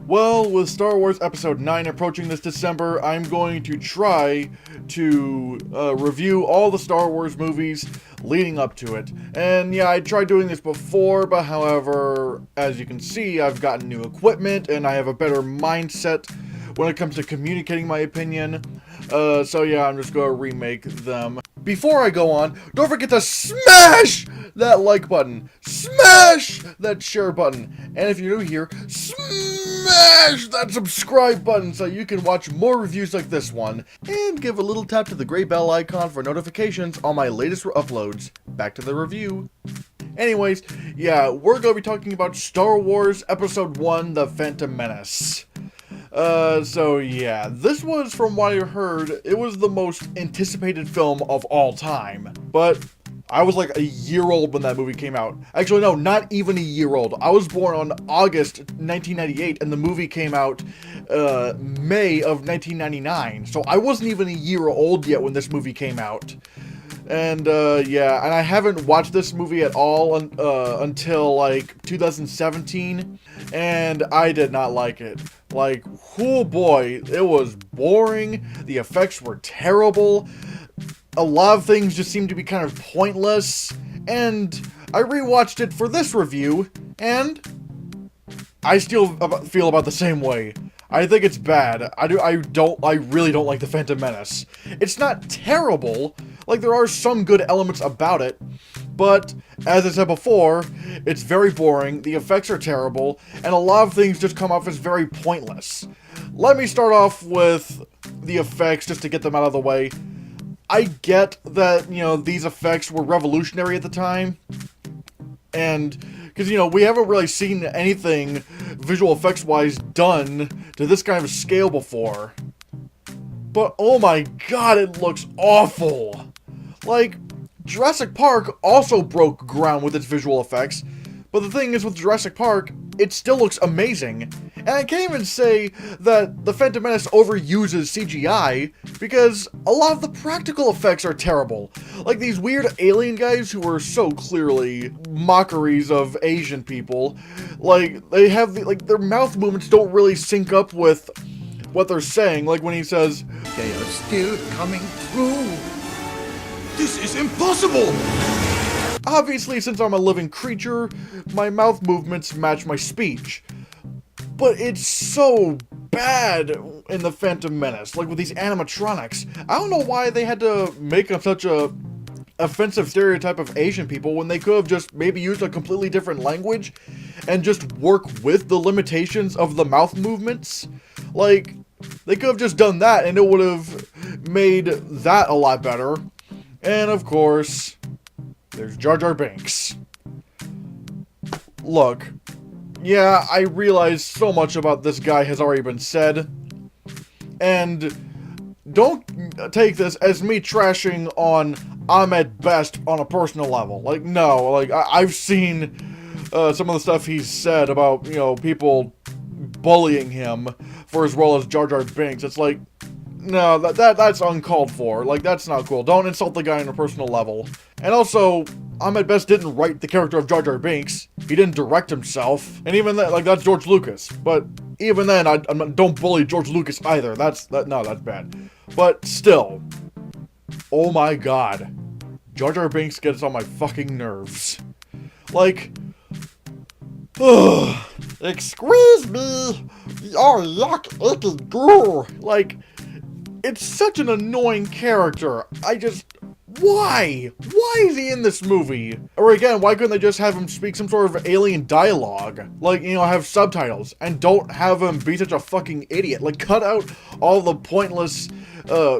Well, with Star Wars Episode 9 approaching this December, I'm going to try to review all the Star Wars movies leading up to it. And yeah, I tried doing this before, but however, as you can see, I've gotten new equipment and I have a better mindset when it comes to communicating my opinion. So yeah, I'm just going to remake them. Before I go on, don't forget to smash that like button, smash that share button, and if you're new here, smash that subscribe button so you can watch more reviews like this one, and give a little tap to the gray bell icon for notifications on my latest uploads. Back to the review. Anyways, yeah, we're going to be talking about Star Wars Episode 1, The Phantom Menace. So yeah, this was, from what I heard, it was the most anticipated film of all time. But I was like a year old when that movie came out. Actually, no, not even a year old. I was born on August 1998, and the movie came out May of 1999. So I wasn't even a year old yet when this movie came out. And yeah, and I haven't watched this movie at all until like 2017, and I did not like it. Like, oh boy, it was boring, the effects were terrible, a lot of things just seemed to be kind of pointless, and I rewatched it for this review, and I still feel about the same way. I think it's bad. I really don't like The Phantom Menace. It's not terrible, like there are some good elements about it, but as I said before, it's very boring, the effects are terrible, and a lot of things just come off as very pointless. Let me start off with the effects just to get them out of the way. I get that, you know, these effects were revolutionary at the time, and because, you know, we haven't really seen anything visual effects wise done to this kind of scale before. But oh my god, it looks awful. Like, Jurassic Park also broke ground with its visual effects, but the thing is with Jurassic Park, it still looks amazing. And I can't even say that The Phantom Menace overuses CGI, because a lot of the practical effects are terrible. Like these weird alien guys who are so clearly mockeries of Asian people. Like, they have, their mouth movements don't really sync up with what they're saying. Like when he says, "They are still coming through. This is impossible!" Obviously, since I'm a living creature, my mouth movements match my speech. But it's so bad in The Phantom Menace, like with these animatronics. I don't know why they had to make up such a offensive stereotype of Asian people when they could have just maybe used a completely different language and just work with the limitations of the mouth movements. Like, they could have just done that and it would have made that a lot better. And of course, there's Jar Binks. Look, yeah, I realize so much about this guy has already been said, and don't take this as me trashing on Ahmed Best on a personal level. Like, no, like, I've seen some of the stuff he's said about, you know, people bullying him for his role as Jar Binks. It's like, no, that's uncalled for. Like, that's not cool. Don't insult the guy on a personal level. And also, Ahmed Best didn't write the character of Jar Binks. He didn't direct himself. And even then, like, that's George Lucas. But even then, don't bully George Lucas either. That's bad. But still, oh my god, Jar Binks gets on my fucking nerves. Like, excuse me, oh yuck, icky goo. Like, it's such an annoying character. Why? Why is he in this movie? Or again, why couldn't they just have him speak some sort of alien dialogue? Like, you know, have subtitles, and don't have him be such a fucking idiot. Like, cut out all the pointless,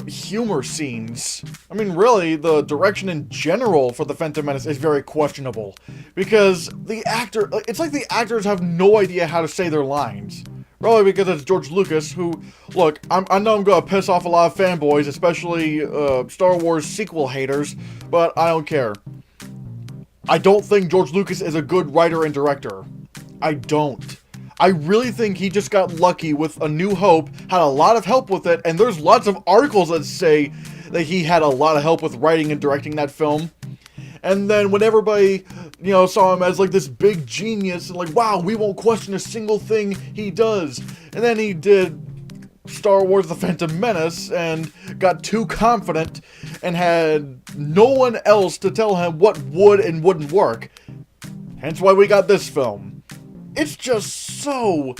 humor scenes. I mean, really, the direction in general for The Phantom Menace is very questionable. Because it's like the actors have no idea how to say their lines. Probably because it's George Lucas, who, look, I know I'm gonna piss off a lot of fanboys, especially, Star Wars sequel haters, but I don't care. I don't think George Lucas is a good writer and director. I don't. I really think he just got lucky with A New Hope, had a lot of help with it, and there's lots of articles that say that he had a lot of help with writing and directing that film. And then when everybody saw him as like this big genius and like, wow, we won't question a single thing he does. And then he did Star Wars The Phantom Menace and got too confident and had no one else to tell him what would and wouldn't work. Hence why we got this film. It's just so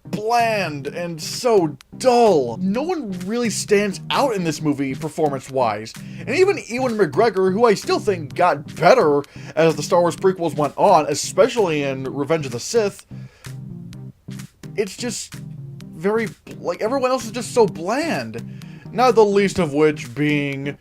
bland and so dull. No one really stands out in this movie performance-wise. And even Ewan McGregor, who I still think got better as the Star Wars prequels went on, especially in Revenge of the Sith, it's just very, like, everyone else is just so bland. Not the least of which being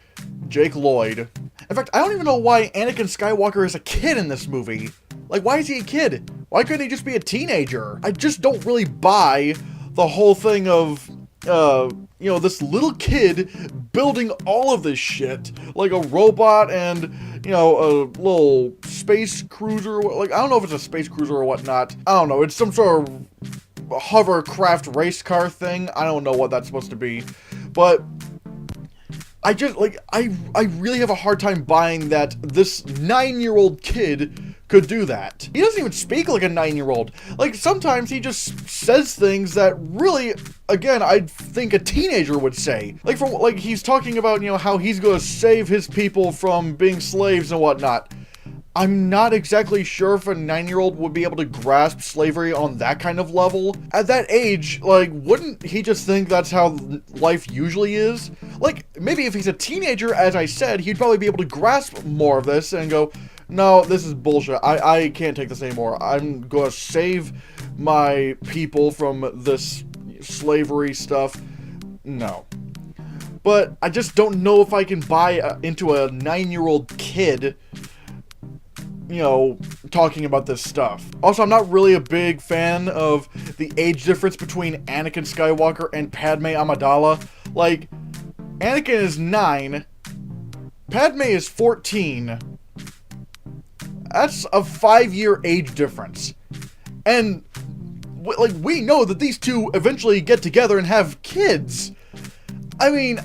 Jake Lloyd. In fact, I don't even know why Anakin Skywalker is a kid in this movie. Like, why is he a kid? Why couldn't he just be a teenager? I just don't really buy the whole thing of, this little kid building all of this shit. Like a robot and, a little space cruiser. Like, I don't know if it's a space cruiser or whatnot. I don't know. It's some sort of hovercraft race car thing. I don't know what that's supposed to be. But I just, I really have a hard time buying that this 9-year-old kid could do that. He doesn't even speak like a 9-year-old. Like, sometimes he just says things that really, again, I'd think a teenager would say. Like, he's talking about, how he's gonna save his people from being slaves and whatnot. I'm not exactly sure if a 9-year-old would be able to grasp slavery on that kind of level. At that age, wouldn't he just think that's how life usually is? Like, maybe if he's a teenager, as I said, he'd probably be able to grasp more of this and go, no, this is bullshit. I can't take this anymore. I'm gonna save my people from this slavery stuff. No. But I just don't know if I can buy into a 9-year-old kid talking about this stuff. Also, I'm not really a big fan of the age difference between Anakin Skywalker and Padme Amidala. Like, Anakin is 9, Padme is 14. That's a 5-year age difference. And, we know that these two eventually get together and have kids. I mean,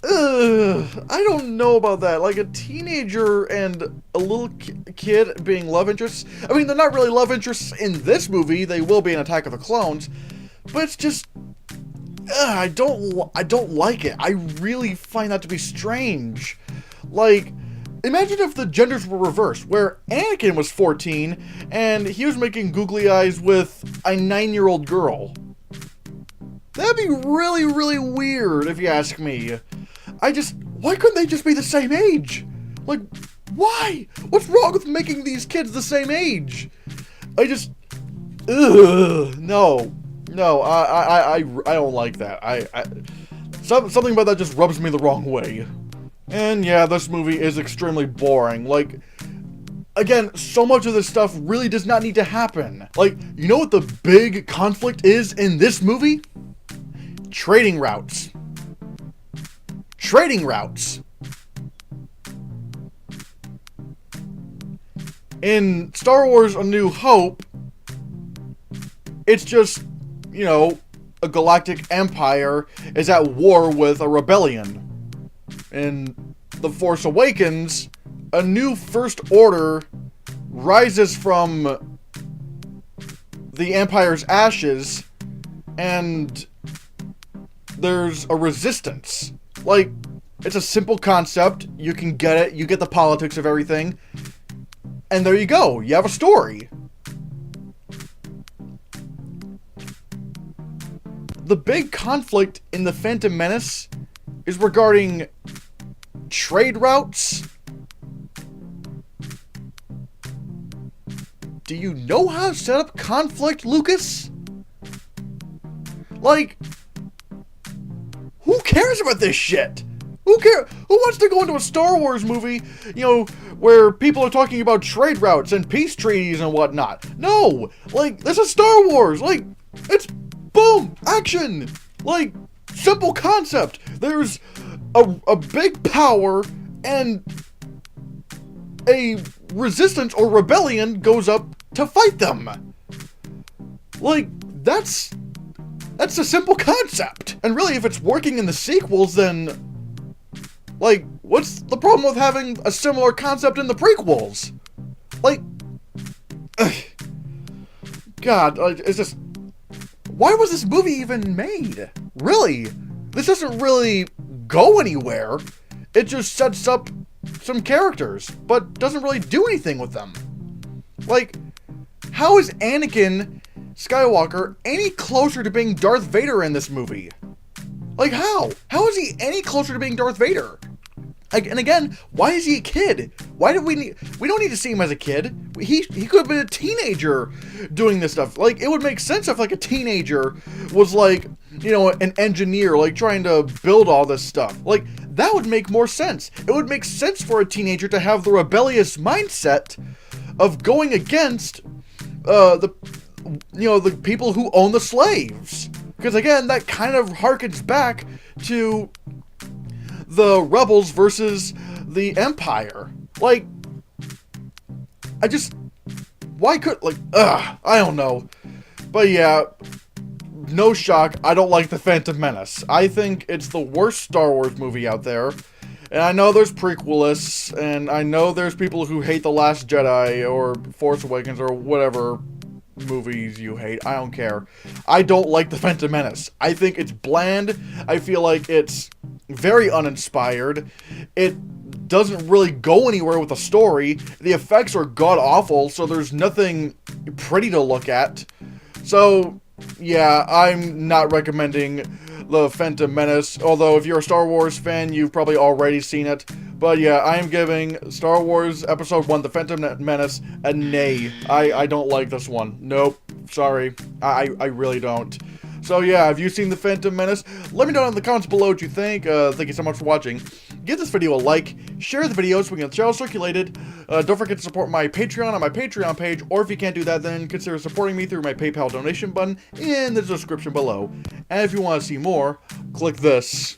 I don't know about that. Like, a teenager and a little kid being love interests. I mean, they're not really love interests in this movie. They will be in Attack of the Clones. But it's just, I don't like it. I really find that to be strange. Like, imagine if the genders were reversed, where Anakin was 14 and he was making googly eyes with a 9-year-old girl. That'd be really, really weird, if you ask me. Why couldn't they just be the same age? Like, why? What's wrong with making these kids the same age? No, I don't like that. Something about that just rubs me the wrong way. And yeah, this movie is extremely boring. Like, again, so much of this stuff really does not need to happen. Like, you know what the big conflict is in this movie? Trading routes. Trading routes. In Star Wars A New Hope, it's just, a galactic empire is at war with a rebellion. In The Force Awakens, a new First Order rises from the Empire's ashes, and there's a resistance. Like, it's a simple concept, you can get it, you get the politics of everything, and there you go, you have a story. The big conflict in The Phantom Menace is regarding trade routes. Do you know how to set up conflict, Lucas? Like, who cares about this shit? Who cares? Who wants to go into a Star Wars movie, where people are talking about trade routes and peace treaties and whatnot? No! Like, this is Star Wars! Like, it's boom! Action! Like, simple concept. There's a big power and a resistance or rebellion goes up to fight them. Like, that's a simple concept. And really, if it's working in the sequels, then, like, What's the problem with having a similar concept in the prequels? Like, ugh. God, it's just... Why was this movie even made? Really? This doesn't really go anywhere. It just sets up some characters, but doesn't really do anything with them. Like, how is Anakin Skywalker any closer to being Darth Vader in this movie? Like, how? How is he any closer to being Darth Vader? Like, and again, why is he a kid? Why do we don't need to see him as a kid. He could have been a teenager doing this stuff. Like, it would make sense if, like, a teenager was, like, you know, an engineer, like, trying to build all this stuff. Like, that would make more sense. It would make sense for a teenager to have the rebellious mindset of going against, the people who own the slaves. Because, again, that kind of harkens back to the rebels versus the Empire. Like, I don't know. But yeah, no shock, I don't like The Phantom Menace. I think it's the worst Star Wars movie out there. And I know there's prequelists, and I know there's people who hate The Last Jedi, or Force Awakens, or whatever movies you hate. I don't care. I don't like The Phantom Menace. I think it's bland. I feel like it's very uninspired. It doesn't really go anywhere with the story. The effects are god-awful, so there's nothing pretty to look at. So, yeah, I'm not recommending The Phantom Menace, although if you're a Star Wars fan, you've probably already seen it. But yeah, I am giving Star Wars Episode 1, The Phantom Menace, a nay. I don't like this one. Nope. Sorry. I really don't. So yeah, have you seen The Phantom Menace? Let me know in the comments below what you think. Thank you so much for watching. Give this video a like, share the video so we can get the channel circulated. Don't forget to support my Patreon on my Patreon page, or if you can't do that, then consider supporting me through my PayPal donation button in the description below. And if you want to see more, click this.